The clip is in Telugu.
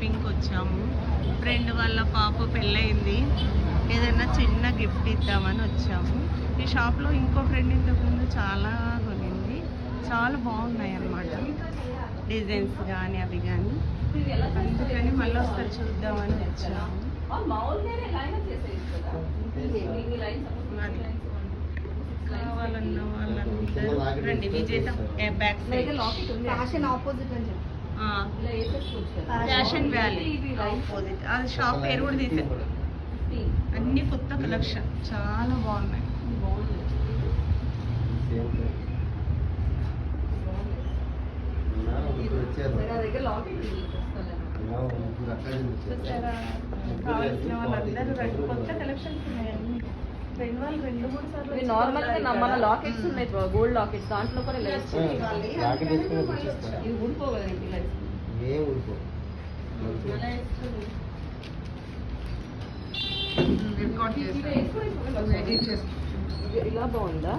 షాపింగ్కి వచ్చాము. ఫ్రెండ్ వాళ్ళ పాప పెళ్ళయింది, ఏదైనా చిన్న గిఫ్ట్ ఇద్దామని వచ్చాము. ఈ షాప్లో ఇంకో ఫ్రెండ్ ఇంతకుముందు చాలా కొనింది, చాలా బాగున్నాయి అన్నమాట డిజైన్స్ కానీ అవి కానీ. అందుకని మళ్ళీ ఒకసారి చూద్దామని వచ్చాము. కావాలన్న వాళ్ళందరూ రండి. విజేత బ్యాక్ సైడ్ ఫ్యాషన్ ఆపోజిట్ అని చెప్పి ఫ్యాషన్ వ్యాలీ ఆపోజిట్. అది షాప్ పేరు కూడా తీసేది. అన్ని కొత్త కలెక్షన్ చాలా బాగున్నాయి. చూసారా, కావాల్సిన వాళ్ళందరూ రండి. కొత్త కలెక్షన్స్ ఉన్నాయి అన్ని. ఫ్రెండ్ వాళ్ళు 2-3 సార్లు నార్మల్ గా మన లాకెట్స్ ఉన్నాయి, గోల్డ్ లాకెట్స్, దాంట్లో కూడా లైట్స్ ఇవి ఊడిపోగలండి. ఇలా బాగుందా?